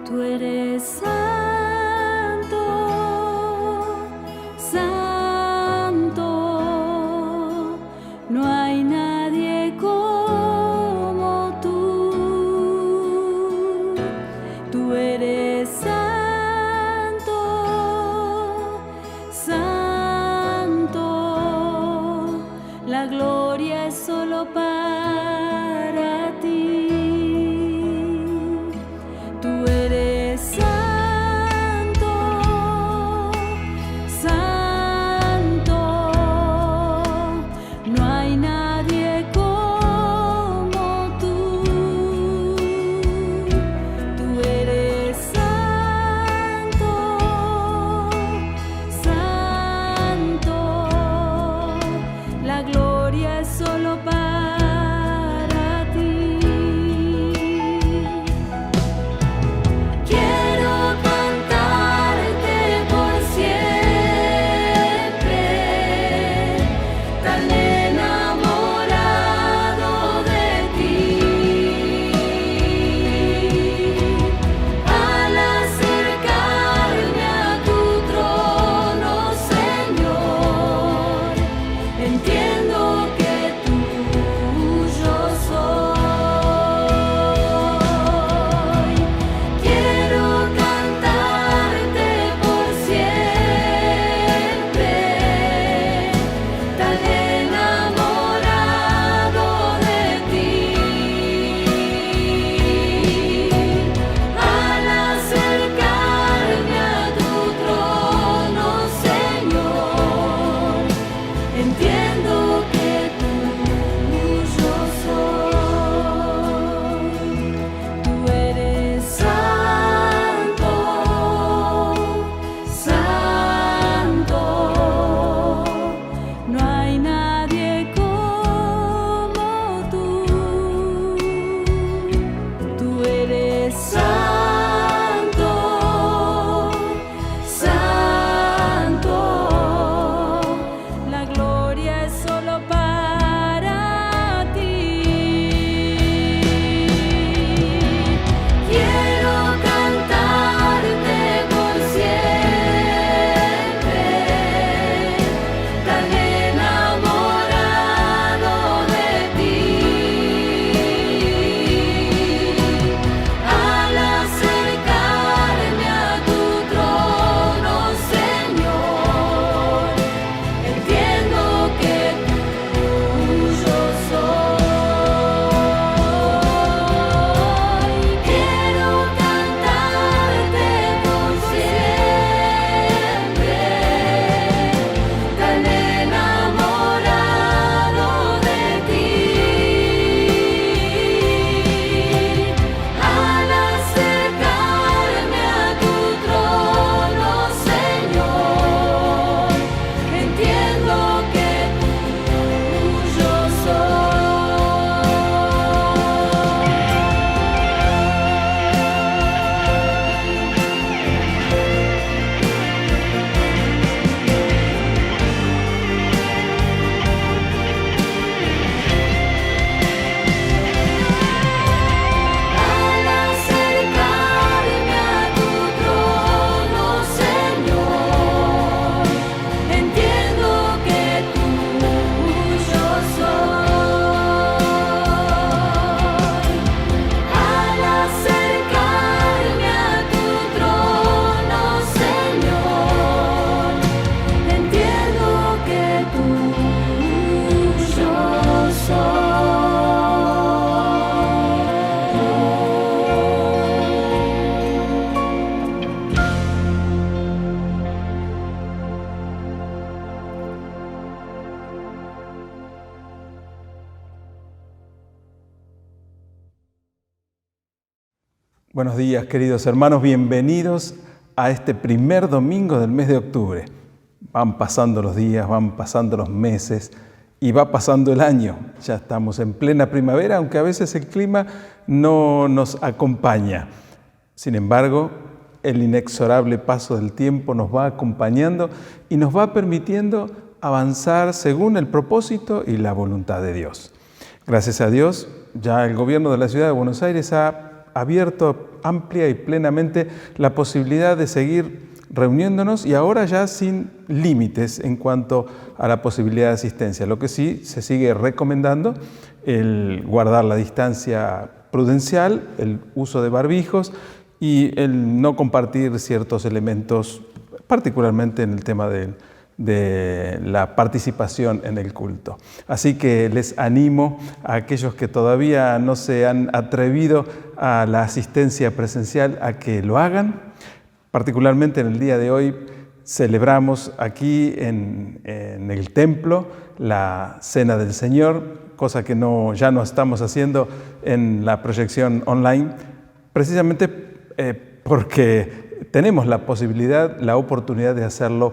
Tú eres santo, santo, no hay nadie como tú. Tú eres santo, santo, la gloria es solo para ti. Tú eres santo, santo, no hay nadie como tú. Tú eres santo, santo, la gloria es solo para ti. Quiero cantarte por siempre, tan enamorado de ti. Al acercarme a tu trono, Señor, entiendo que tuyo soy. Quiero cantarte por siempre, tan enamorado de ti. Al acercarme a tu trono, Señor, entiendo que tuyo soy. Tú eres santo, santo, no hay nadie como tú. Tú eres santo, santo, la gloria es solo para ti. Quiero cantarte por siempre, tan enamorado de ti. Al acercarme a tu trono, Señor, entiendo que tuyo soy. Quiero cantarte por siempre, tan enamorado de ti. Al acercarme a tu trono, Señor, entiendo que tuyo Al acercarme a tu trono, Señor, entiendo que tuyo soy. Al acercarme a tu trono, Señor, entiendo que tuyo Buenos días, queridos hermanos, bienvenidos a este primer domingo del mes de octubre. Van pasando los días, van pasando los meses y va pasando el año. Ya estamos en plena primavera, aunque a veces el clima no nos acompaña. Sin embargo, el inexorable paso del tiempo nos va acompañando y nos va permitiendo avanzar según el propósito y la voluntad de Dios. Gracias a Dios, ya el gobierno de la ciudad de Buenos Aires ha abierto amplia y plenamente la posibilidad de seguir reuniéndonos y ahora ya sin límites en cuanto a la posibilidad de asistencia. Lo que sí se sigue recomendando, el guardar la distancia prudencial, el uso de barbijos y el no compartir ciertos elementos, particularmente en el tema de la participación en el culto. Así que les animo a aquellos que todavía no se han atrevido a la asistencia presencial a que lo hagan. Particularmente en el día de hoy celebramos aquí en el templo la Cena del Señor, cosa que ya no estamos haciendo en la proyección online, precisamente porque tenemos la posibilidad, la oportunidad de hacerlo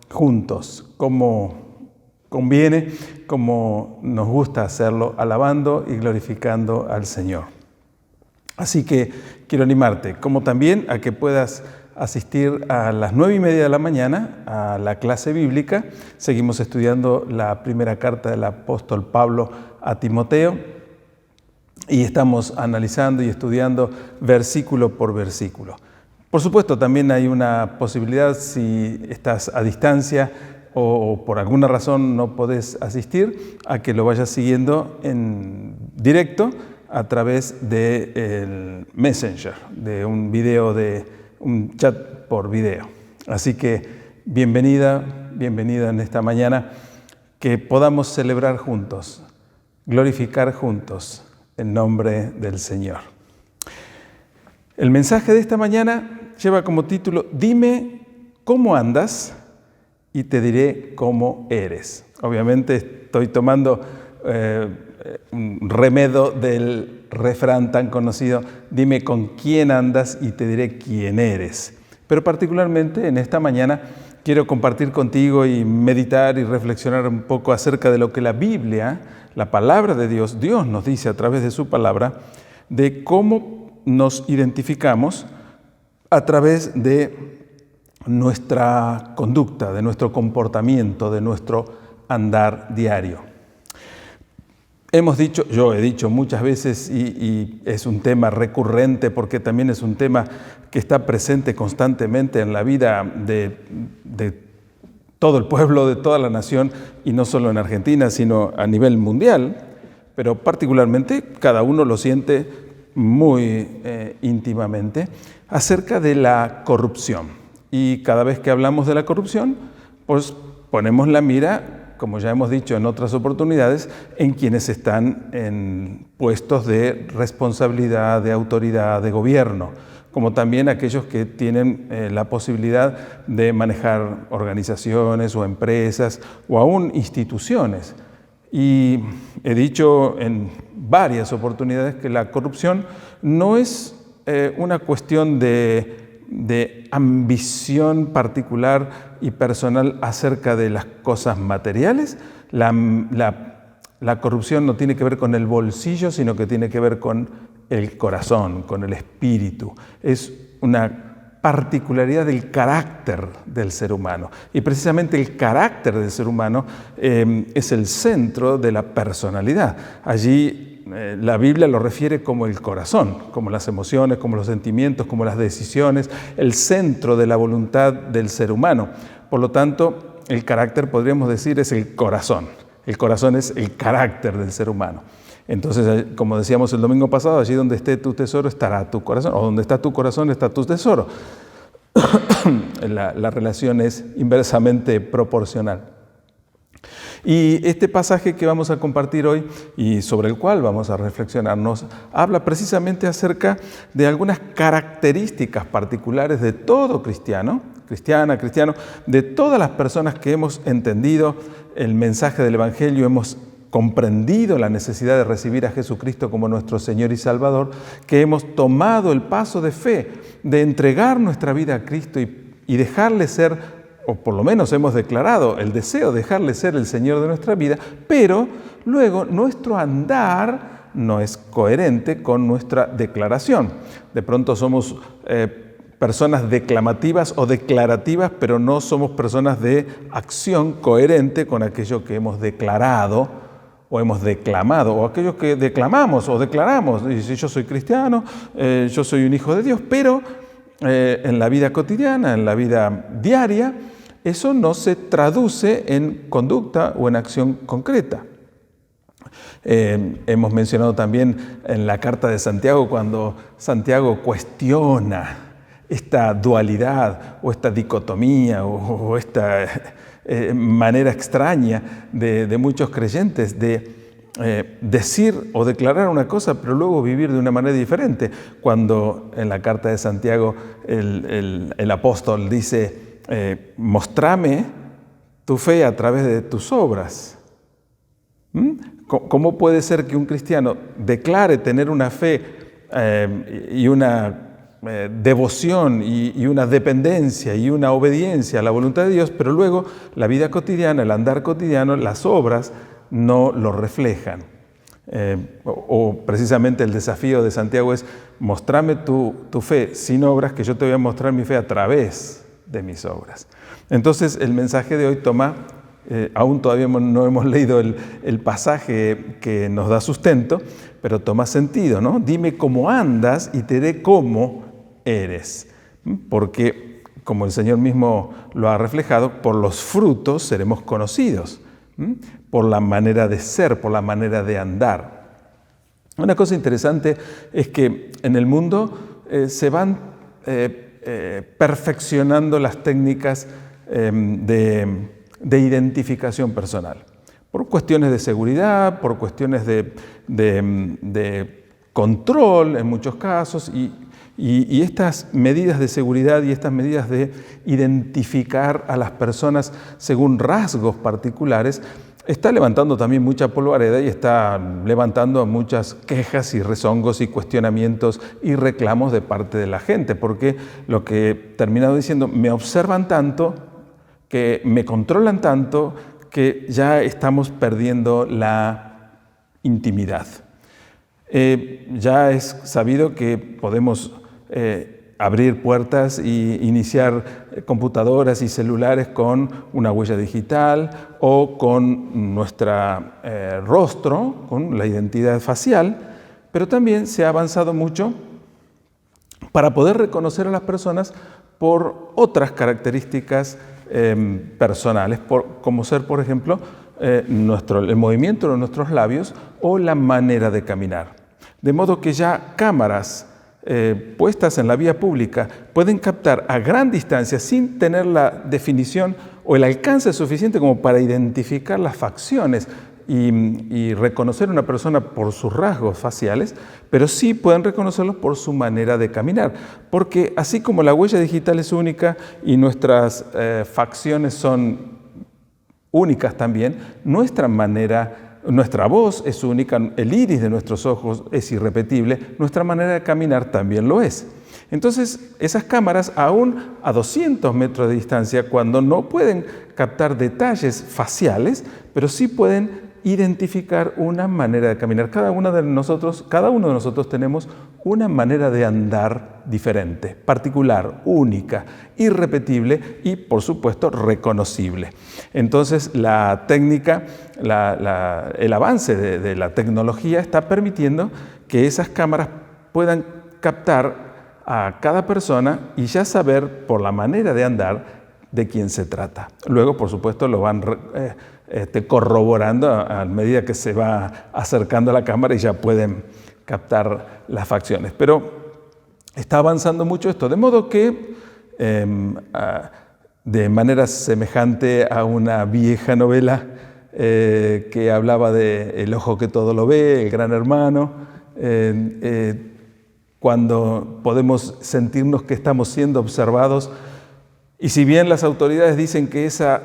juntos, como conviene, como nos gusta hacerlo, alabando y glorificando al Señor. Así que quiero animarte, como también a que puedas asistir a las 9:30 de la mañana a la clase bíblica. Seguimos estudiando la primera carta del apóstol Pablo a Timoteo y estamos analizando y estudiando versículo por versículo. Por supuesto, también hay una posibilidad, si estás a distancia o por alguna razón no podés asistir, a que lo vayas siguiendo en directo a través del Messenger, de un chat por video. Así que bienvenida en esta mañana, que podamos celebrar juntos, glorificar juntos el nombre del Señor. El mensaje de esta mañana lleva como título: Dime cómo andas y te diré cómo eres. Obviamente estoy tomando un remedo del refrán tan conocido: dime con quién andas y te diré quién eres. Pero particularmente en esta mañana quiero compartir contigo y meditar y reflexionar un poco acerca de lo que la Biblia, la palabra de Dios nos dice a través de su palabra, de cómo nos identificamos a través de nuestra conducta, de nuestro comportamiento, de nuestro andar diario. Yo he dicho muchas veces, y es un tema recurrente porque también es un tema que está presente constantemente en la vida de todo el pueblo, de toda la nación, y no solo en Argentina, sino a nivel mundial, pero particularmente cada uno lo siente muy íntimamente, acerca de la corrupción. Y cada vez que hablamos de la corrupción, pues ponemos la mira, como ya hemos dicho en otras oportunidades, en quienes están en puestos de responsabilidad, de autoridad, de gobierno, como también aquellos que tienen la posibilidad de manejar organizaciones o empresas o aún instituciones. Y he dicho en varias oportunidades que la corrupción no es una cuestión de ambición particular y personal acerca de las cosas materiales. La corrupción no tiene que ver con el bolsillo, sino que tiene que ver con el corazón, con el espíritu. Es una particularidad del carácter del ser humano. Y precisamente el carácter del ser humano es el centro de la personalidad. Allí la Biblia lo refiere como el corazón, como las emociones, como los sentimientos, como las decisiones, el centro de la voluntad del ser humano. Por lo tanto, el carácter, podríamos decir, es el corazón. El corazón es el carácter del ser humano. Entonces, como decíamos el domingo pasado, allí donde esté tu tesoro estará tu corazón, o donde está tu corazón está tu tesoro. La relación es inversamente proporcional. Y este pasaje que vamos a compartir hoy y sobre el cual vamos a reflexionar nos habla precisamente acerca de algunas características particulares de todo cristiano, de todas las personas que hemos entendido el mensaje del Evangelio, hemos comprendido la necesidad de recibir a Jesucristo como nuestro Señor y Salvador, que hemos tomado el paso de fe, de entregar nuestra vida a Cristo y dejarle ser, o por lo menos hemos declarado el deseo de dejarle ser el Señor de nuestra vida, pero luego nuestro andar no es coherente con nuestra declaración. De pronto somos personas declamativas o declarativas, pero no somos personas de acción coherente con aquello que hemos declarado o hemos declamado, o aquellos que declamamos o declaramos, y si yo soy cristiano, yo soy un hijo de Dios, pero en la vida cotidiana, en la vida diaria, eso no se traduce en conducta o en acción concreta. Hemos mencionado también en la carta de Santiago, cuando Santiago cuestiona esta dualidad o esta dicotomía o esta manera extraña de muchos creyentes de decir o declarar una cosa pero luego vivir de una manera diferente. Cuando en la carta de Santiago el apóstol dice, mostrame tu fe a través de tus obras. ¿Cómo puede ser que un cristiano declare tener una fe y una devoción y una dependencia y una obediencia a la voluntad de Dios, pero luego la vida cotidiana, el andar cotidiano, las obras no lo reflejan? O precisamente el desafío de Santiago es: mostrame tu fe sin obras, que yo te voy a mostrar mi fe a través de mis obras. Entonces el mensaje de hoy toma, aún todavía no hemos leído el pasaje que nos da sustento, pero toma sentido, ¿no? Dime cómo andas y te diré cómo eres. Porque, como el Señor mismo lo ha reflejado, por los frutos seremos conocidos, por la manera de ser, por la manera de andar. Una cosa interesante es que en el mundo se van perfeccionando las técnicas de identificación personal, por cuestiones de seguridad, por cuestiones de control en muchos casos, y estas medidas de seguridad y estas medidas de identificar a las personas según rasgos particulares está levantando también mucha polvareda y está levantando muchas quejas y rezongos y cuestionamientos y reclamos de parte de la gente, porque lo que he terminado diciendo, me observan tanto, que me controlan tanto, que ya estamos perdiendo la intimidad. Ya es sabido que podemos abrir puertas e iniciar computadoras y celulares con una huella digital o con nuestro rostro, con la identidad facial, pero también se ha avanzado mucho para poder reconocer a las personas por otras características personales, como ser, por ejemplo, el movimiento de nuestros labios o la manera de caminar. De modo que ya cámaras puestas en la vía pública pueden captar a gran distancia, sin tener la definición o el alcance suficiente como para identificar las facciones y reconocer a una persona por sus rasgos faciales, pero sí pueden reconocerlos por su manera de caminar, porque así como la huella digital es única y nuestras facciones son únicas también, nuestra voz es única, el iris de nuestros ojos es irrepetible, nuestra manera de caminar también lo es. Entonces, esas cámaras, aún a 200 metros de distancia, cuando no pueden captar detalles faciales, pero sí pueden identificar una manera de caminar. Cada uno de nosotros tenemos una manera de andar diferente, particular, única, irrepetible y, por supuesto, reconocible. Entonces, la técnica, el avance de la tecnología está permitiendo que esas cámaras puedan captar a cada persona y ya saber por la manera de andar de quién se trata. Luego, por supuesto, lo van corroborando a medida que se va acercando a la cámara y ya pueden captar las facciones. Pero está avanzando mucho esto, de modo que de manera semejante a una vieja novela que hablaba de El ojo que todo lo ve, el gran hermano, cuando podemos sentirnos que estamos siendo observados, y si bien las autoridades dicen que esa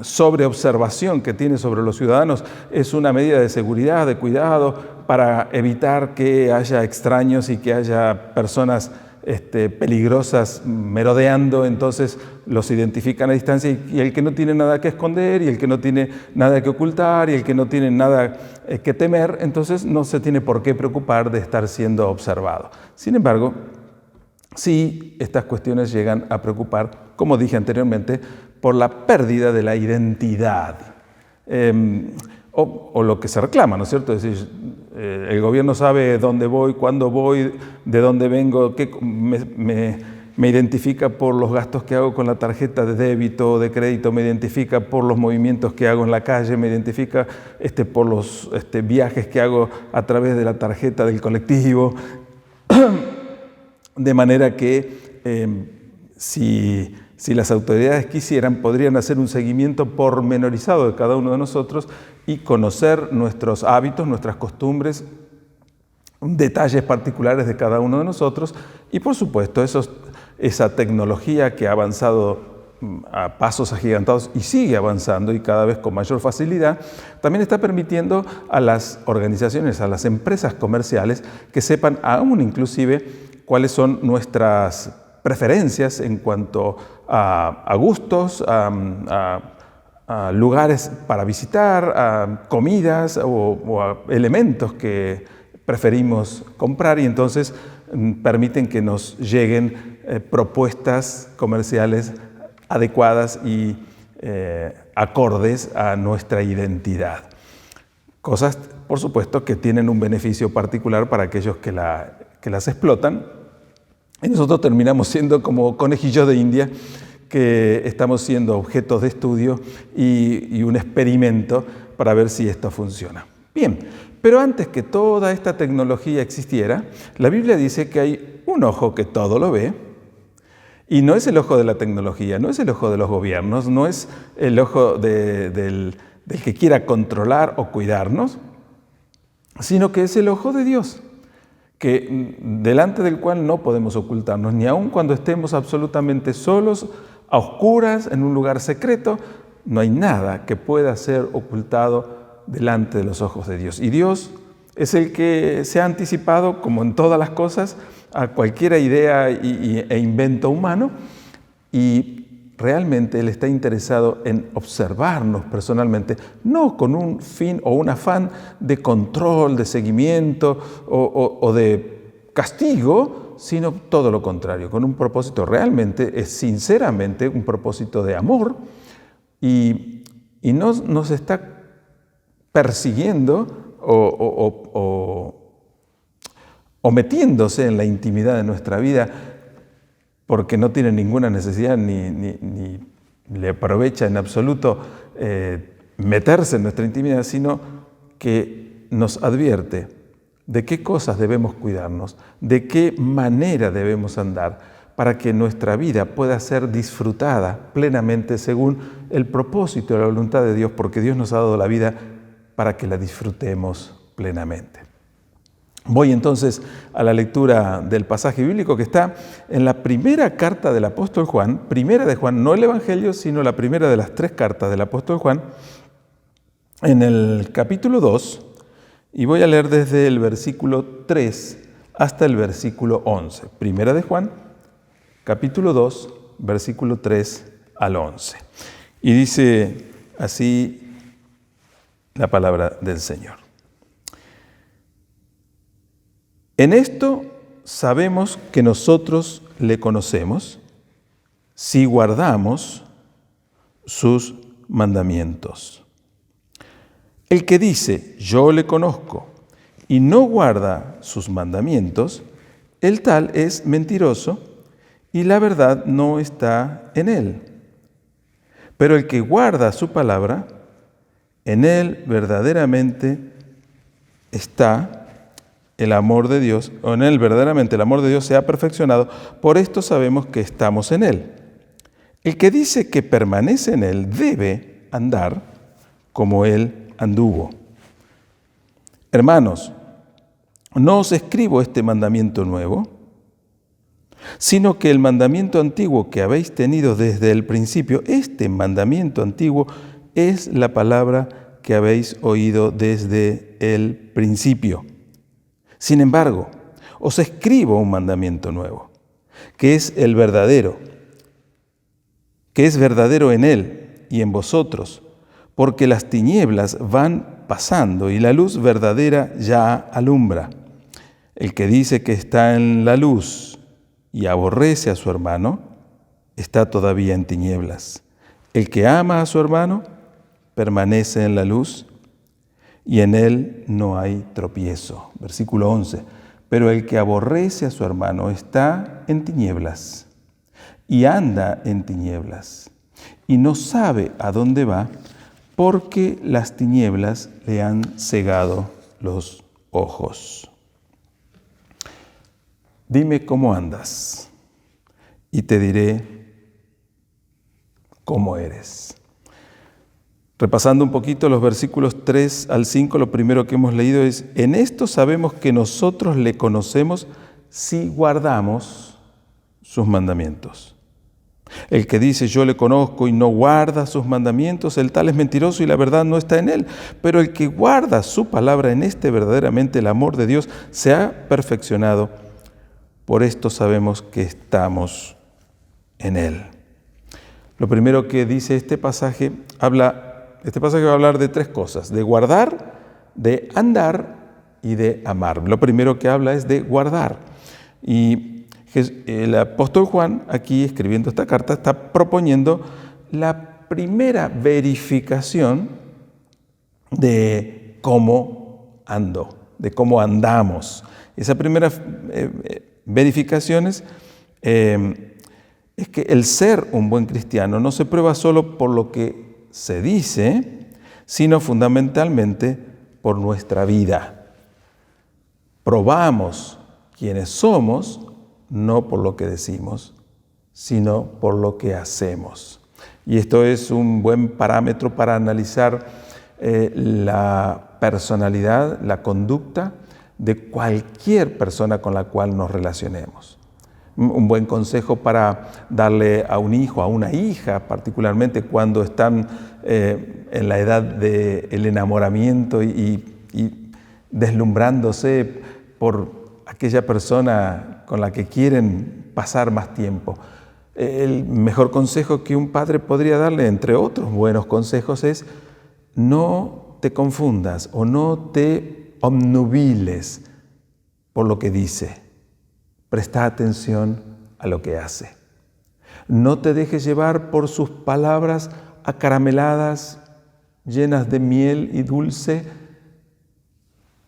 sobreobservación que tiene sobre los ciudadanos es una medida de seguridad, de cuidado, para evitar que haya extraños y que haya personas peligrosas merodeando, entonces los identifican a distancia y el que no tiene nada que esconder y el que no tiene nada que ocultar y el que no tiene nada que temer, entonces no se tiene por qué preocupar de estar siendo observado. Sin embargo, sí, estas cuestiones llegan a preocupar, como dije anteriormente, por la pérdida de la identidad. o lo que se reclama, ¿no es cierto? Es decir, el gobierno sabe dónde voy, cuándo voy, de dónde vengo, me identifica por los gastos que hago con la tarjeta de débito o de crédito, me identifica por los movimientos que hago en la calle, me identifica por los viajes que hago a través de la tarjeta del colectivo. De manera que si las autoridades quisieran, podrían hacer un seguimiento pormenorizado de cada uno de nosotros y conocer nuestros hábitos, nuestras costumbres, detalles particulares de cada uno de nosotros. Y por supuesto, esa tecnología que ha avanzado a pasos agigantados y sigue avanzando y cada vez con mayor facilidad, también está permitiendo a las organizaciones, a las empresas comerciales, que sepan aún inclusive cuáles son nuestras preferencias en cuanto a gustos, a lugares para visitar, a comidas o a elementos que preferimos comprar, y entonces permiten que nos lleguen propuestas comerciales adecuadas y acordes a nuestra identidad. Cosas, por supuesto, que tienen un beneficio particular para aquellos que las explotan. Y nosotros terminamos siendo como conejillos de India, que estamos siendo objetos de estudio y un experimento para ver si esto funciona. Bien, pero antes que toda esta tecnología existiera, la Biblia dice que hay un ojo que todo lo ve, y no es el ojo de la tecnología, no es el ojo de los gobiernos, no es el ojo del que quiera controlar o cuidarnos, sino que es el ojo de Dios, delante del cual no podemos ocultarnos, ni aun cuando estemos absolutamente solos, a oscuras, en un lugar secreto. No hay nada que pueda ser ocultado delante de los ojos de Dios. Y Dios es el que se ha anticipado, como en todas las cosas, a cualquier idea e invento humano, y realmente Él está interesado en observarnos personalmente, no con un fin o un afán de control, de seguimiento o de castigo, sino todo lo contrario, con un propósito realmente, sinceramente, un propósito de amor, y no nos está persiguiendo o metiéndose en la intimidad de nuestra vida porque no tiene ninguna necesidad ni le aprovecha en absoluto meterse en nuestra intimidad, sino que nos advierte de qué cosas debemos cuidarnos, de qué manera debemos andar, para que nuestra vida pueda ser disfrutada plenamente según el propósito y la voluntad de Dios, porque Dios nos ha dado la vida para que la disfrutemos plenamente. Voy entonces a la lectura del pasaje bíblico que está en la primera carta del apóstol Juan, primera de Juan, no el Evangelio, sino la primera de las 3 cartas del apóstol Juan, en el capítulo 2, y voy a leer desde el versículo 3 hasta el versículo 11. Primera de Juan, capítulo 2, versículo 3 al 11. Y dice así la palabra del Señor. En esto sabemos que nosotros le conocemos si guardamos sus mandamientos. El que dice, yo le conozco, y no guarda sus mandamientos, el tal es mentiroso, y la verdad no está en él. Pero el que guarda su palabra, en él verdaderamente está el amor de Dios, o en él verdaderamente el amor de Dios se ha perfeccionado, por esto sabemos que estamos en él. El que dice que permanece en él debe andar como él anduvo. Hermanos, no os escribo este mandamiento nuevo, sino que el mandamiento antiguo que habéis tenido desde el principio, este mandamiento antiguo es la palabra que habéis oído desde el principio. Sin embargo, os escribo un mandamiento nuevo, que es el verdadero, que es verdadero en él y en vosotros, porque las tinieblas van pasando y la luz verdadera ya alumbra. El que dice que está en la luz y aborrece a su hermano, está todavía en tinieblas. El que ama a su hermano permanece en la luz y en él no hay tropiezo. Versículo 11. Pero el que aborrece a su hermano está en tinieblas y anda en tinieblas y no sabe a dónde va porque las tinieblas le han cegado los ojos. Dime cómo andas y te diré cómo eres. Repasando un poquito los versículos 3 al 5, lo primero que hemos leído es: en esto sabemos que nosotros le conocemos si guardamos sus mandamientos. El que dice yo le conozco y no guarda sus mandamientos, el tal es mentiroso y la verdad no está en él. Pero el que guarda su palabra, en este verdaderamente el amor de Dios se ha perfeccionado. Por esto sabemos que estamos en él. Lo primero que dice este pasaje va a hablar de tres cosas: de guardar, de andar y de amar. Lo primero que habla es de guardar. Y el apóstol Juan, aquí escribiendo esta carta, está proponiendo la primera verificación de cómo ando, de cómo andamos. Esa primera verificación es que el ser un buen cristiano no se prueba solo por lo que se dice, sino fundamentalmente por nuestra vida. Probamos quiénes somos no por lo que decimos, sino por lo que hacemos. Y esto es un buen parámetro para analizar la personalidad, la conducta de cualquier persona con la cual nos relacionemos. Un buen consejo para darle a un hijo, a una hija, particularmente cuando están en la edad del enamoramiento y deslumbrándose por aquella persona con la que quieren pasar más tiempo. El mejor consejo que un padre podría darle, entre otros buenos consejos, es: no te confundas o no te obnubiles por lo que dice. Presta atención a lo que hace. No te dejes llevar por sus palabras acarameladas, llenas de miel y dulce.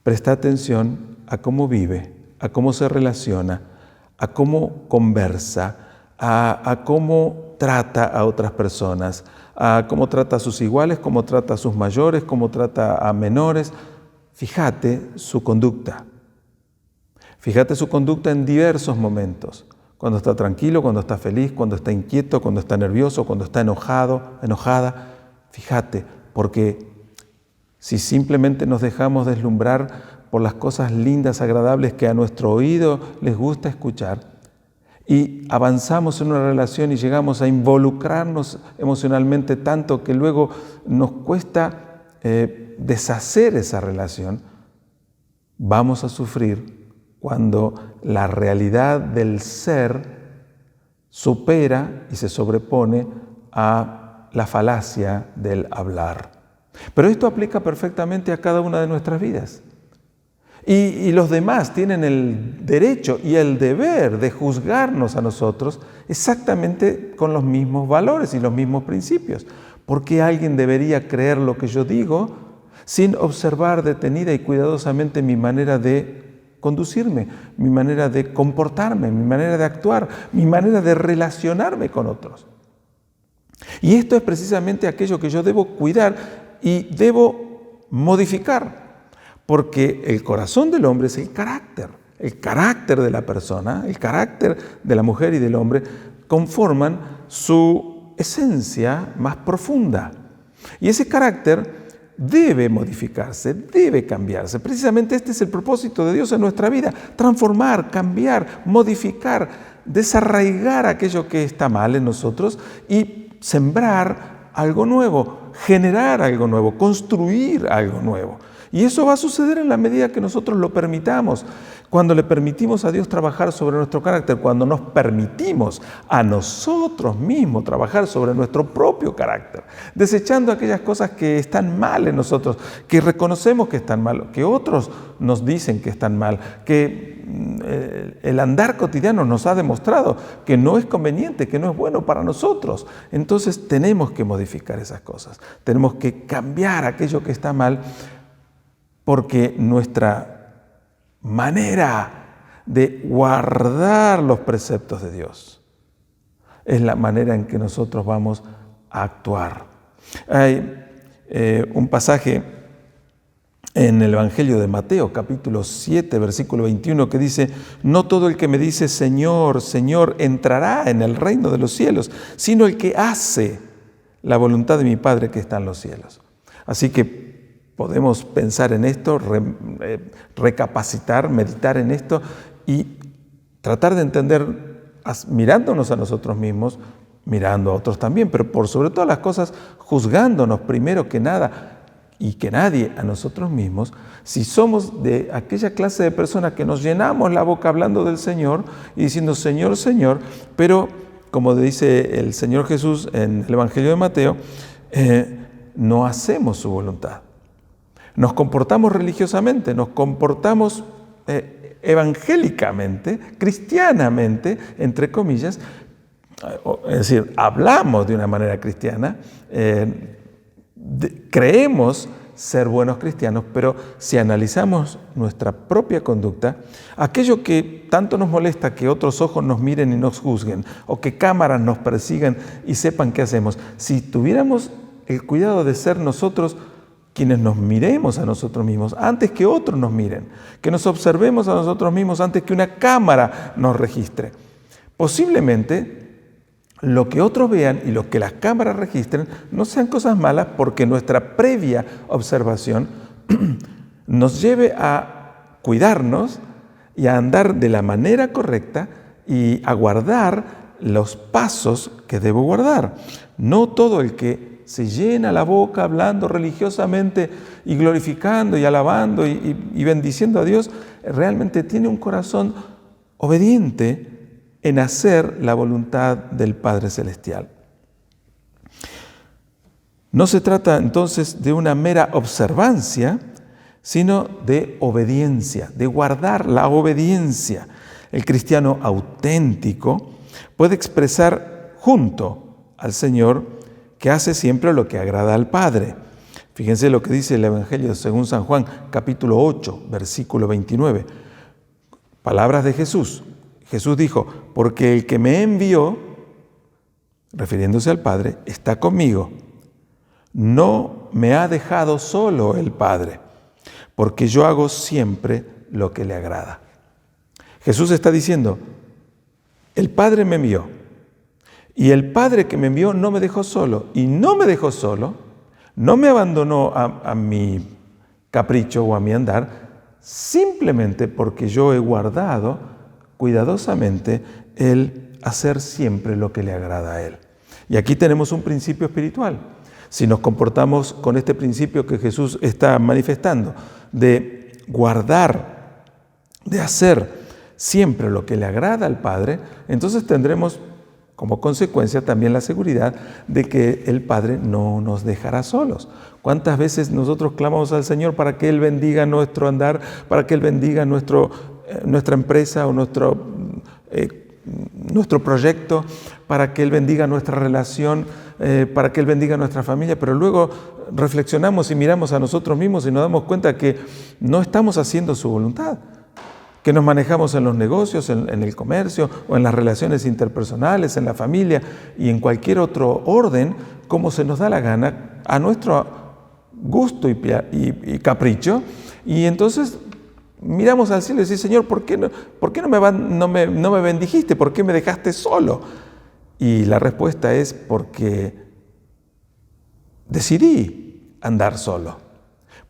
Presta atención a cómo vive, a cómo se relaciona, a cómo conversa, a cómo trata a otras personas, a cómo trata a sus iguales, cómo trata a sus mayores, cómo trata a menores. Fíjate su conducta. Fíjate su conducta en diversos momentos. Cuando está tranquilo, cuando está feliz, cuando está inquieto, cuando está nervioso, cuando está enojado, enojada. Fíjate, porque si simplemente nos dejamos deslumbrar por las cosas lindas, agradables que a nuestro oído les gusta escuchar, y avanzamos en una relación y llegamos a involucrarnos emocionalmente tanto que luego nos cuesta deshacer esa relación, vamos a sufrir cuando la realidad del ser supera y se sobrepone a la falacia del hablar. Pero esto aplica perfectamente a cada una de nuestras vidas. Y los demás tienen el derecho y el deber de juzgarnos a nosotros exactamente con los mismos valores y los mismos principios. ¿Por qué alguien debería creer lo que yo digo sin observar detenida y cuidadosamente mi manera de conducirme, mi manera de comportarme, mi manera de actuar, mi manera de relacionarme con otros? Y esto es precisamente aquello que yo debo cuidar y debo modificar. Porque el corazón del hombre es el carácter de la persona, el carácter de la mujer y del hombre conforman su esencia más profunda. Y ese carácter debe modificarse, debe cambiarse. Precisamente este es el propósito de Dios en nuestra vida: transformar, cambiar, modificar, desarraigar aquello que está mal en nosotros y sembrar algo nuevo, generar algo nuevo, construir algo nuevo. Y eso va a suceder en la medida que nosotros lo permitamos. Cuando le permitimos a Dios trabajar sobre nuestro carácter, cuando nos permitimos a nosotros mismos trabajar sobre nuestro propio carácter, desechando aquellas cosas que están mal en nosotros, que reconocemos que están mal, que otros nos dicen que están mal, que el andar cotidiano nos ha demostrado que no es conveniente, que no es bueno para nosotros. Entonces tenemos que modificar esas cosas, tenemos que cambiar aquello que está mal, porque nuestra manera de guardar los preceptos de Dios es la manera en que nosotros vamos a actuar. Hay un pasaje en el Evangelio de Mateo, capítulo 7, versículo 21, que dice: no todo el que me dice Señor, Señor, entrará en el reino de los cielos, sino el que hace la voluntad de mi Padre que está en los cielos. Así que podemos pensar en esto, recapacitar, meditar en esto y tratar de entender, mirándonos a nosotros mismos, mirando a otros también, pero por sobre todas las cosas, juzgándonos primero que nada y que nadie a nosotros mismos, si somos de aquella clase de personas que nos llenamos la boca hablando del Señor y diciendo Señor, Señor, pero como dice el Señor Jesús en el Evangelio de Mateo, no hacemos su voluntad. Nos comportamos religiosamente, nos comportamos evangélicamente, cristianamente, entre comillas, es decir, hablamos de una manera cristiana, creemos ser buenos cristianos, pero si analizamos nuestra propia conducta, aquello que tanto nos molesta que otros ojos nos miren y nos juzguen, o que cámaras nos persigan y sepan qué hacemos, si tuviéramos el cuidado de ser nosotros quienes nos miremos a nosotros mismos antes que otros nos miren, que nos observemos a nosotros mismos antes que una cámara nos registre, posiblemente lo que otros vean y lo que las cámaras registren no sean cosas malas, porque nuestra previa observación nos lleve a cuidarnos y a andar de la manera correcta y a guardar los pasos que debo guardar. No todo el que se llena la boca hablando religiosamente y glorificando y alabando y bendiciendo a Dios realmente tiene un corazón obediente en hacer la voluntad del Padre Celestial. No se trata entonces de una mera observancia, sino de obediencia, de guardar la obediencia. El cristiano auténtico puede expresar junto al Señor que hace siempre lo que agrada al Padre. Fíjense lo que dice el Evangelio según San Juan, capítulo 8, versículo 29. Palabras de Jesús. Jesús dijo: porque el que me envió, refiriéndose al Padre, está conmigo. No me ha dejado solo el Padre, porque yo hago siempre lo que le agrada. Jesús está diciendo: el Padre me envió, y el Padre que me envió no me dejó solo, y no me dejó solo, no me abandonó a mi capricho o a mi andar, simplemente porque yo he guardado cuidadosamente el hacer siempre lo que le agrada a Él. Y aquí tenemos un principio espiritual. Si nos comportamos con este principio que Jesús está manifestando, de guardar, de hacer siempre lo que le agrada al Padre, entonces tendremos como consecuencia también la seguridad de que el Padre no nos dejará solos. ¿Cuántas veces nosotros clamamos al Señor para que Él bendiga nuestro andar, para que Él bendiga nuestra empresa o nuestro proyecto, para que Él bendiga nuestra relación, para que Él bendiga nuestra familia, pero luego reflexionamos y miramos a nosotros mismos y nos damos cuenta que no estamos haciendo su voluntad, que nos manejamos en los negocios, en el comercio o en las relaciones interpersonales, en la familia y en cualquier otro orden, como se nos da la gana, a nuestro gusto y capricho, y entonces miramos al cielo y decimos: Señor, ¿por qué no me bendijiste? ¿Por qué me dejaste solo? Y la respuesta es porque decidí andar solo,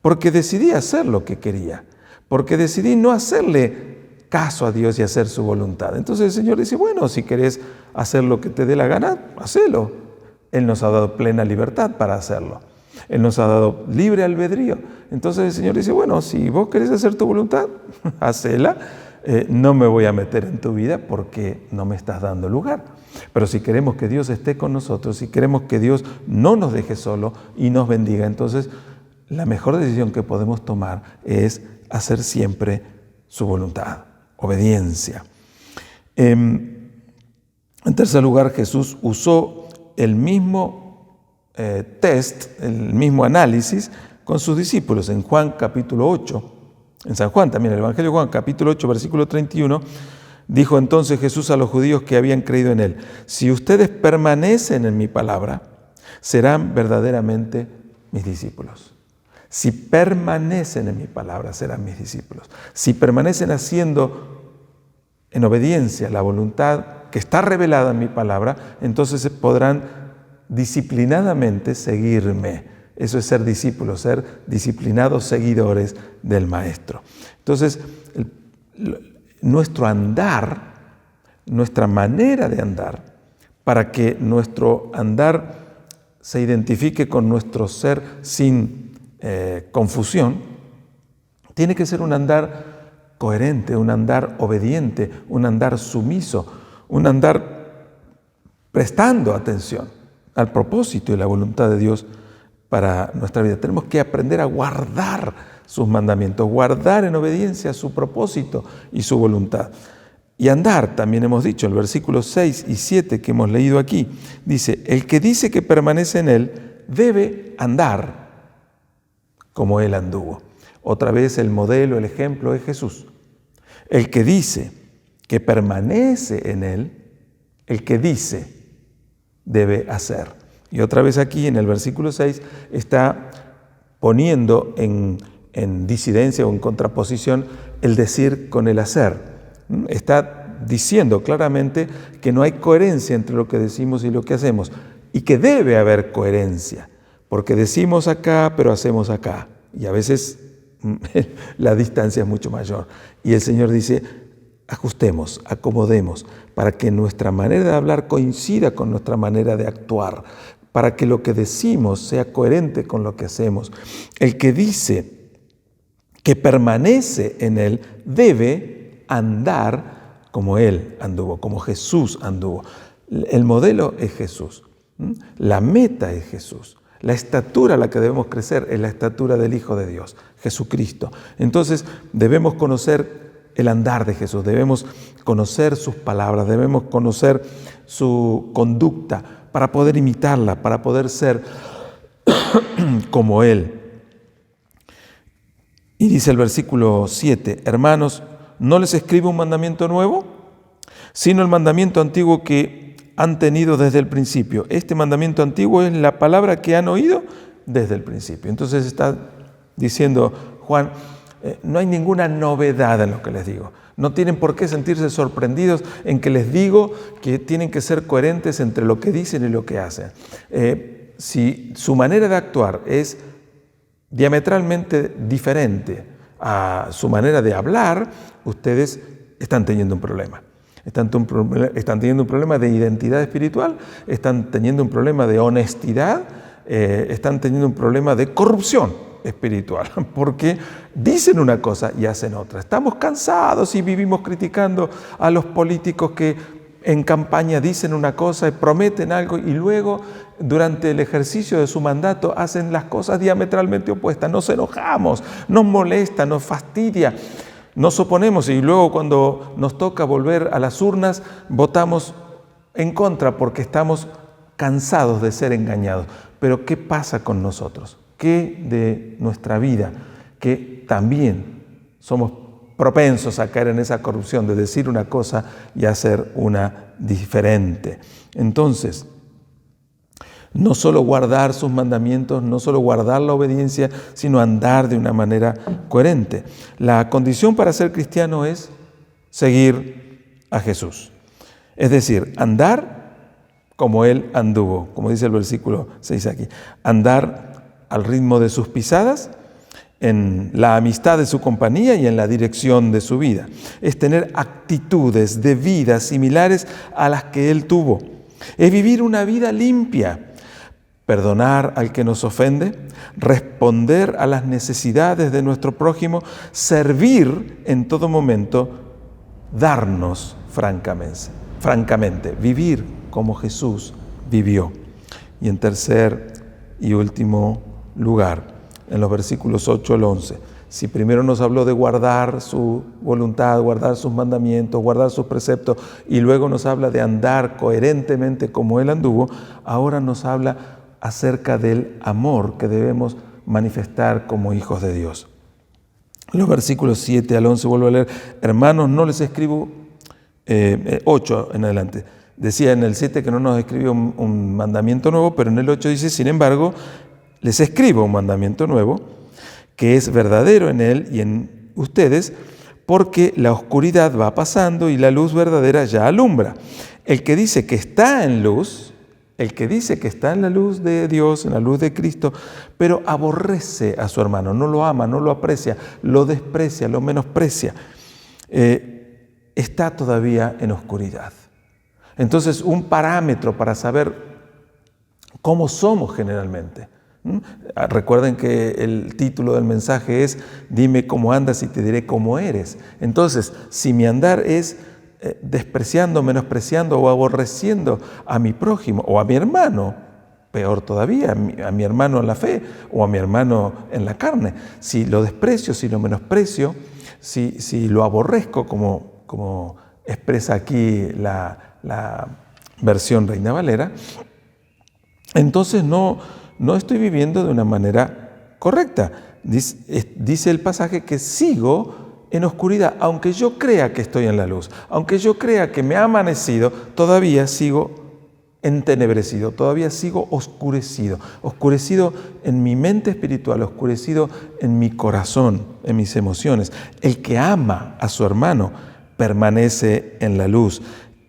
porque decidí hacer lo que quería, porque decidí no hacerle caso a Dios y hacer su voluntad. Entonces el Señor dice: bueno, si querés hacer lo que te dé la gana, hacelo. Él nos ha dado plena libertad para hacerlo. Él nos ha dado libre albedrío. Entonces el Señor dice: bueno, si vos querés hacer tu voluntad, hacela. No me voy a meter en tu vida porque no me estás dando lugar. Pero si queremos que Dios esté con nosotros, si queremos que Dios no nos deje solo y nos bendiga, entonces la mejor decisión que podemos tomar es hacer siempre su voluntad, obediencia. En tercer lugar, Jesús usó el mismo test, el mismo análisis con sus discípulos. En Juan capítulo 8, en San Juan también, el Evangelio de Juan capítulo 8, versículo 31, dijo entonces Jesús a los judíos que habían creído en Él: si ustedes permanecen en mi palabra, serán verdaderamente mis discípulos. Si permanecen en mi palabra, serán mis discípulos. Si permanecen haciendo en obediencia la voluntad que está revelada en mi palabra, entonces podrán disciplinadamente seguirme. Eso es ser discípulos, ser disciplinados seguidores del Maestro. Entonces, nuestro andar, nuestra manera de andar, para que nuestro andar se identifique con nuestro ser sin confusión, tiene que ser un andar coherente, un andar obediente, un andar sumiso, un andar prestando atención al propósito y la voluntad de Dios para nuestra vida. Tenemos que aprender a guardar sus mandamientos, guardar en obediencia su propósito y su voluntad. Y andar, también hemos dicho, en el versículo 6 y 7 que hemos leído aquí, dice: el que dice que permanece en Él debe andar como Él anduvo. Otra vez el modelo, el ejemplo es Jesús. El que dice que permanece en Él, el que dice debe hacer. Y otra vez aquí en el versículo 6 está poniendo en disidencia o en contraposición el decir con el hacer. Está diciendo claramente que no hay coherencia entre lo que decimos y lo que hacemos, y que debe haber coherencia, porque decimos acá pero hacemos acá, y a veces la distancia es mucho mayor. Y el Señor dice: ajustemos, acomodemos, para que nuestra manera de hablar coincida con nuestra manera de actuar, para que lo que decimos sea coherente con lo que hacemos. El que dice que permanece en Él debe andar como Él anduvo, como Jesús anduvo. El modelo es Jesús, la meta es Jesús, la estatura a la que debemos crecer es la estatura del Hijo de Dios, Jesucristo. Entonces debemos conocer el andar de Jesús, debemos conocer sus palabras, debemos conocer su conducta para poder imitarla, para poder ser como Él. Y dice el versículo 7: hermanos, ¿no les escribo un mandamiento nuevo? Sino el mandamiento antiguo que han tenido desde el principio. Este mandamiento antiguo es la palabra que han oído desde el principio. Entonces está diciendo Juan, no hay ninguna novedad en lo que les digo. No tienen por qué sentirse sorprendidos en que les digo que tienen que ser coherentes entre lo que dicen y lo que hacen. Si su manera de actuar es diametralmente diferente a su manera de hablar, ustedes están teniendo un problema. Están teniendo un problema de identidad espiritual, están teniendo un problema de honestidad, están teniendo un problema de corrupción espiritual, porque dicen una cosa y hacen otra. Estamos cansados y vivimos criticando a los políticos que en campaña dicen una cosa y prometen algo y luego durante el ejercicio de su mandato hacen las cosas diametralmente opuestas. Nos enojamos, nos molesta, nos fastidia, nos oponemos y luego cuando nos toca volver a las urnas votamos en contra porque estamos cansados de ser engañados. Pero ¿qué pasa con nosotros? ¿Qué de nuestra vida? Que también somos propensos a caer en esa corrupción de decir una cosa y hacer una diferente. Entonces, no solo guardar sus mandamientos, no solo guardar la obediencia, sino andar de una manera coherente. La condición para ser cristiano es seguir a Jesús. Es decir, andar como Él anduvo, como dice el versículo 6 aquí. Andar al ritmo de sus pisadas, en la amistad de su compañía y en la dirección de su vida. Es tener actitudes de vida similares a las que Él tuvo. Es vivir una vida limpia. Perdonar al que nos ofende, responder a las necesidades de nuestro prójimo, servir en todo momento, darnos francamente, vivir como Jesús vivió. Y en tercer y último lugar, en los versículos 8 al 11, si primero nos habló de guardar su voluntad, guardar sus mandamientos, guardar sus preceptos, y luego nos habla de andar coherentemente como Él anduvo, ahora nos habla acerca del amor que debemos manifestar como hijos de Dios. Los versículos 7 al 11 vuelvo a leer. Hermanos, no les escribo, 8 en adelante. Decía en el 7 que no nos escribió un mandamiento nuevo, pero en el 8 dice, sin embargo, les escribo un mandamiento nuevo, que es verdadero en él y en ustedes, porque la oscuridad va pasando y la luz verdadera ya alumbra. El que dice que está en luz, el que dice que está en la luz de Dios, en la luz de Cristo, pero aborrece a su hermano, no lo ama, no lo aprecia, lo desprecia, lo menosprecia, está todavía en oscuridad. Entonces, un parámetro para saber cómo somos generalmente. Recuerden que el título del mensaje es Dime cómo andas y te diré cómo eres. Entonces, si mi andar es despreciando, menospreciando o aborreciendo a mi prójimo o a mi hermano, peor todavía, a mi hermano en la fe o a mi hermano en la carne, si lo desprecio, si lo menosprecio, si lo aborrezco, como expresa aquí la versión Reina Valera, entonces no estoy viviendo de una manera correcta. Dice el pasaje que sigo en oscuridad, aunque yo crea que estoy en la luz, aunque yo crea que me ha amanecido, todavía sigo entenebrecido, todavía sigo oscurecido en mi mente espiritual, oscurecido en mi corazón, en mis emociones. El que ama a su hermano permanece en la luz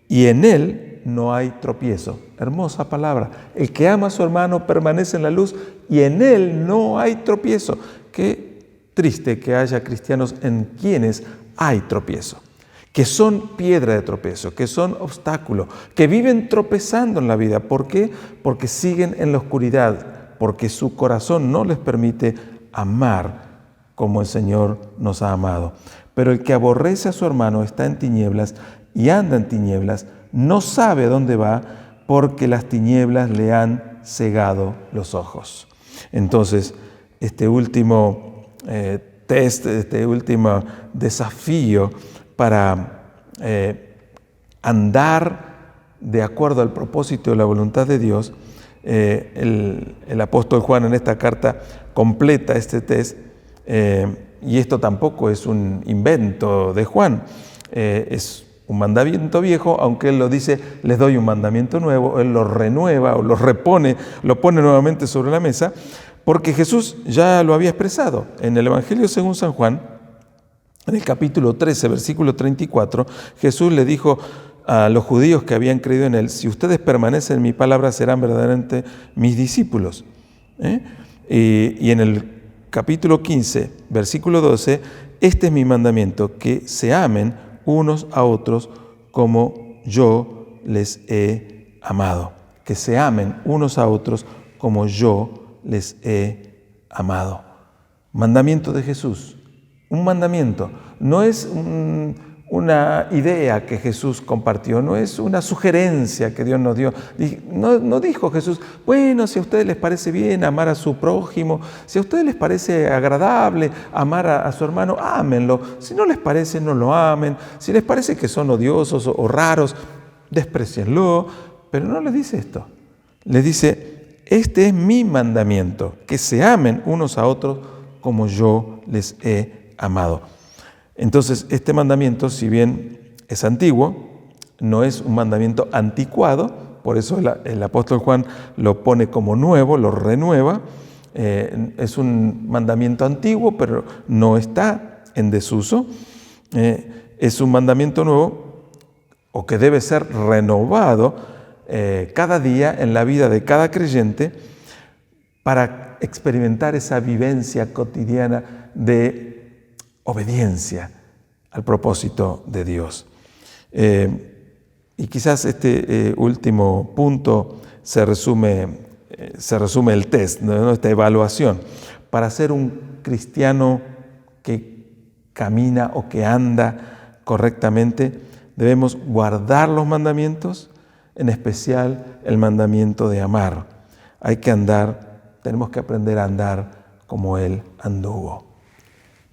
y en él no hay tropiezo. Hermosa palabra. El que ama a su hermano permanece en la luz y en él no hay tropiezo. Qué triste que haya cristianos en quienes hay tropiezo, que son piedra de tropiezo, que son obstáculos, que viven tropezando en la vida. ¿Por qué? Porque siguen en la oscuridad, porque su corazón no les permite amar como el Señor nos ha amado. Pero el que aborrece a su hermano está en tinieblas y anda en tinieblas, no sabe dónde va, porque las tinieblas le han cegado los ojos. Entonces, este último test, este último desafío para andar de acuerdo al propósito de la voluntad de Dios, el apóstol Juan en esta carta completa este test, y esto tampoco es un invento de Juan, es un mandamiento viejo, aunque él lo dice, les doy un mandamiento nuevo, él lo renueva o lo repone, lo pone nuevamente sobre la mesa, porque Jesús ya lo había expresado en el Evangelio según San Juan, en el capítulo 13, versículo 34, Jesús le dijo a los judíos que habían creído en él, si ustedes permanecen en mi palabra serán verdaderamente mis discípulos. Y en el capítulo 15, versículo 12, este es mi mandamiento, que se amen unos a otros como yo les he amado. Que se amen unos a otros como yo les he amado. Mandamiento de Jesús. Un mandamiento. No es una idea que Jesús compartió, no es una sugerencia que Dios nos dio. No dijo Jesús, bueno, si a ustedes les parece bien amar a su prójimo, si a ustedes les parece agradable amar a su hermano, ámenlo. Si no les parece, no lo amen. Si les parece que son odiosos o raros, desprecienlo. Pero no les dice esto. Les dice, este es mi mandamiento, que se amen unos a otros como yo les he amado. Entonces, este mandamiento, si bien es antiguo, no es un mandamiento anticuado, por eso el apóstol Juan lo pone como nuevo, lo renueva. Es un mandamiento antiguo, pero no está en desuso. Es un mandamiento nuevo, o que debe ser renovado cada día en la vida de cada creyente para experimentar esa vivencia cotidiana de obediencia al propósito de Dios. Y quizás este último punto se resume el test, ¿no? Esta evaluación. Para ser un cristiano que camina o que anda correctamente, debemos guardar los mandamientos, en especial el mandamiento de amar. Tenemos que aprender a andar como Él anduvo.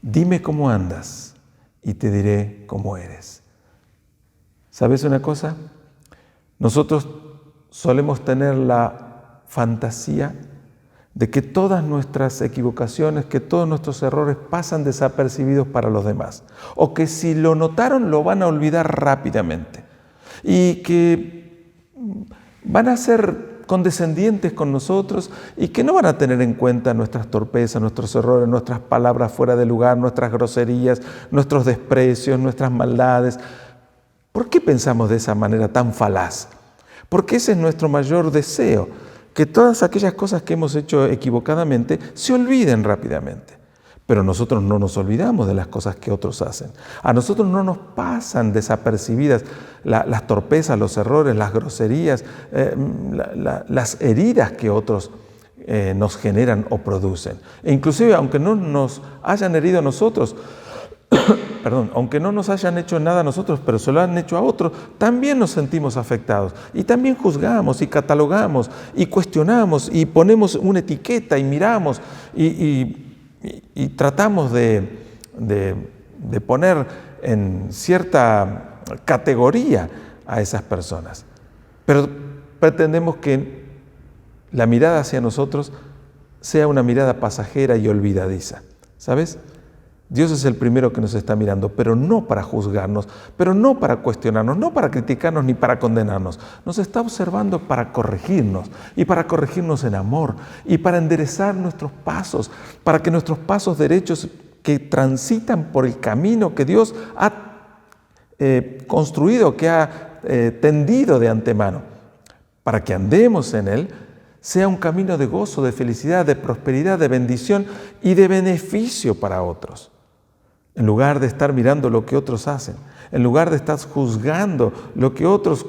Dime cómo andas y te diré cómo eres. ¿Sabes una cosa? Nosotros solemos tener la fantasía de que todas nuestras equivocaciones, que todos nuestros errores pasan desapercibidos para los demás, o que si lo notaron lo van a olvidar rápidamente, y que van a ser condescendientes con nosotros y que no van a tener en cuenta nuestras torpezas, nuestros errores, nuestras palabras fuera de lugar, nuestras groserías, nuestros desprecios, nuestras maldades. ¿Por qué pensamos de esa manera tan falaz? Porque ese es nuestro mayor deseo, que todas aquellas cosas que hemos hecho equivocadamente se olviden rápidamente. Pero nosotros no nos olvidamos de las cosas que otros hacen. A nosotros no nos pasan desapercibidas las torpezas, los errores, las groserías, las heridas que otros nos generan o producen. E inclusive, aunque no nos hayan herido a nosotros, aunque no nos hayan hecho nada a nosotros, pero se lo han hecho a otros, también nos sentimos afectados. Y también juzgamos y catalogamos y cuestionamos y ponemos una etiqueta y miramos y tratamos de poner en cierta categoría a esas personas. Pero pretendemos que la mirada hacia nosotros sea una mirada pasajera y olvidadiza. ¿Sabes? Dios es el primero que nos está mirando, pero no para juzgarnos, pero no para cuestionarnos, no para criticarnos ni para condenarnos. Nos está observando para corregirnos y para corregirnos en amor y para enderezar nuestros pasos, para que nuestros pasos derechos que transitan por el camino que Dios ha construido, que ha tendido de antemano, para que andemos en Él, sea un camino de gozo, de felicidad, de prosperidad, de bendición y de beneficio para otros. En lugar de estar mirando lo que otros hacen, en lugar de estar juzgando lo que otros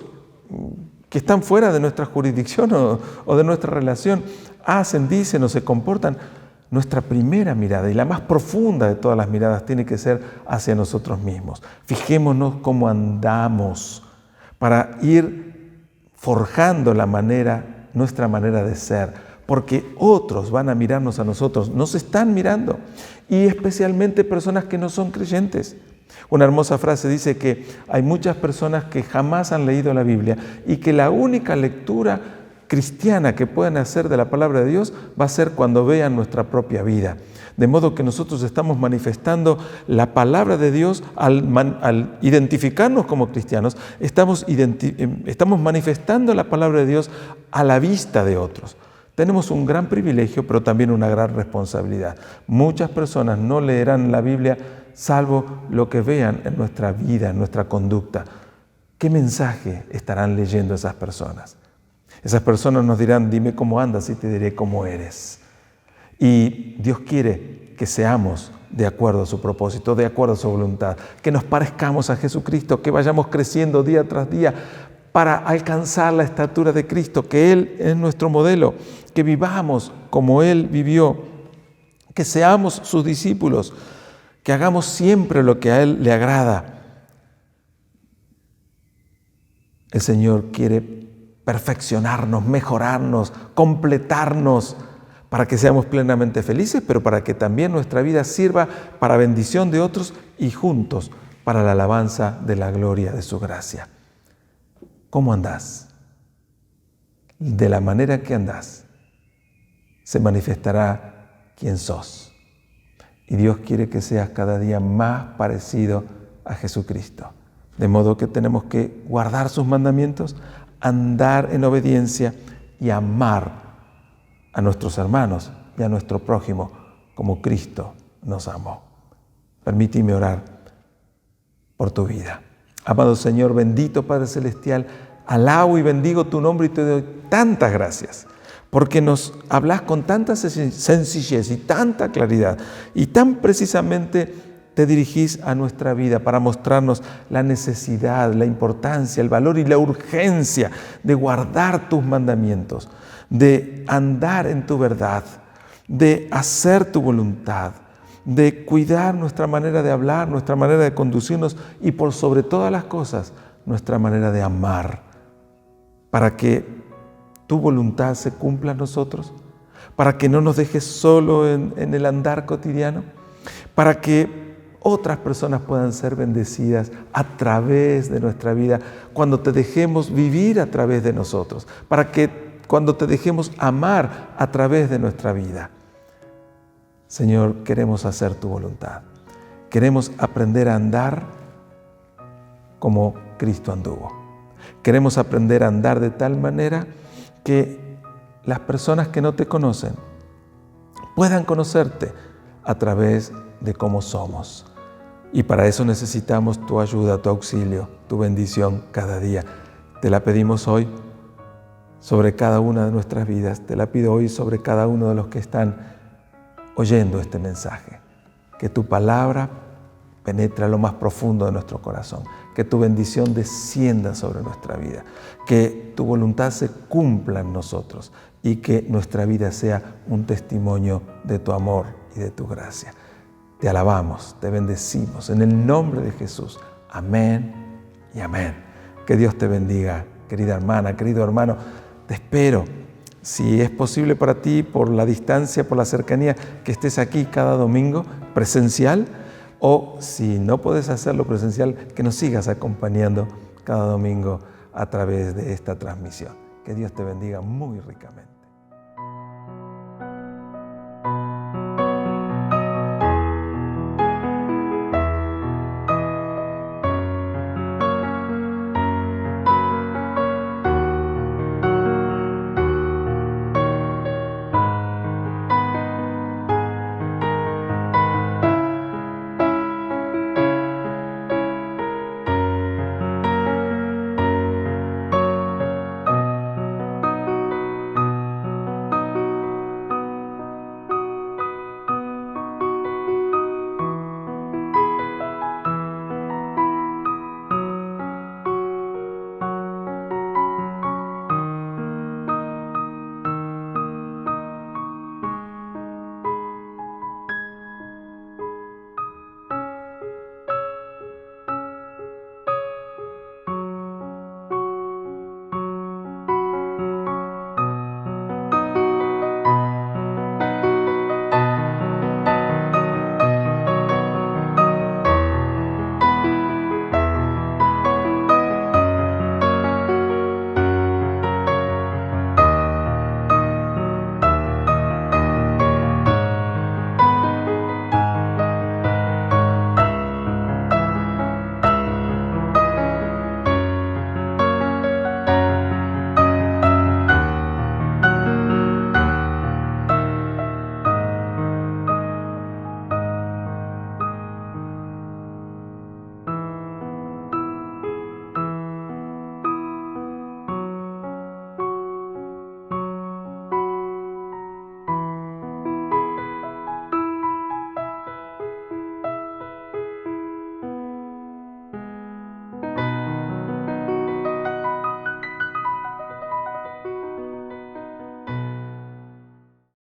que están fuera de nuestra jurisdicción o de nuestra relación hacen, dicen o se comportan, nuestra primera mirada y la más profunda de todas las miradas tiene que ser hacia nosotros mismos. Fijémonos cómo andamos para ir forjando nuestra manera de ser, porque otros van a mirarnos a nosotros, nos están mirando, y especialmente personas que no son creyentes. Una hermosa frase dice que hay muchas personas que jamás han leído la Biblia y que la única lectura cristiana que puedan hacer de la palabra de Dios va a ser cuando vean nuestra propia vida. De modo que nosotros estamos manifestando la palabra de Dios al identificarnos como cristianos, estamos manifestando la palabra de Dios a la vista de otros. Tenemos un gran privilegio, pero también una gran responsabilidad. Muchas personas no leerán la Biblia salvo lo que vean en nuestra vida, en nuestra conducta. ¿Qué mensaje estarán leyendo esas personas? Esas personas nos dirán, dime cómo andas y te diré cómo eres. Y Dios quiere que seamos de acuerdo a su propósito, de acuerdo a su voluntad, que nos parezcamos a Jesucristo, que vayamos creciendo día tras día para alcanzar la estatura de Cristo, que Él es nuestro modelo, que vivamos como Él vivió, que seamos sus discípulos, que hagamos siempre lo que a Él le agrada. El Señor quiere perfeccionarnos, mejorarnos, completarnos, para que seamos plenamente felices, pero para que también nuestra vida sirva para bendición de otros y juntos para la alabanza de la gloria de su gracia. ¿Cómo andás? De la manera que andás, se manifestará quién sos. Y Dios quiere que seas cada día más parecido a Jesucristo. De modo que tenemos que guardar sus mandamientos, andar en obediencia y amar a nuestros hermanos y a nuestro prójimo como Cristo nos amó. Permíteme orar por tu vida. Amado Señor, bendito Padre Celestial, alabo y bendigo tu nombre y te doy tantas gracias, porque nos hablas con tanta sencillez y tanta claridad, y tan precisamente te dirigís a nuestra vida para mostrarnos la necesidad, la importancia, el valor y la urgencia de guardar tus mandamientos, de andar en tu verdad, de hacer tu voluntad, de cuidar nuestra manera de hablar, nuestra manera de conducirnos y por sobre todas las cosas, nuestra manera de amar, para que tu voluntad se cumpla en nosotros, para que no nos dejes solo en el andar cotidiano, para que otras personas puedan ser bendecidas a través de nuestra vida cuando te dejemos vivir a través de nosotros, para que cuando te dejemos amar a través de nuestra vida. Señor, queremos hacer tu voluntad. Queremos aprender a andar como Cristo anduvo. Queremos aprender a andar de tal manera que las personas que no te conocen puedan conocerte a través de cómo somos. Y para eso necesitamos tu ayuda, tu auxilio, tu bendición cada día. Te la pedimos hoy sobre cada una de nuestras vidas. Te la pido hoy sobre cada uno de los que están oyendo este mensaje. Que tu palabra penetre a lo más profundo de nuestro corazón. Que tu bendición descienda sobre nuestra vida. Que tu voluntad se cumpla en nosotros y que nuestra vida sea un testimonio de tu amor y de tu gracia. Te alabamos, te bendecimos en el nombre de Jesús. Amén y amén. Que Dios te bendiga, querida hermana, querido hermano. Te espero, si es posible para ti, por la distancia, por la cercanía, que estés aquí cada domingo presencial, o si no puedes hacerlo presencial, que nos sigas acompañando cada domingo a través de esta transmisión. Que Dios te bendiga muy ricamente.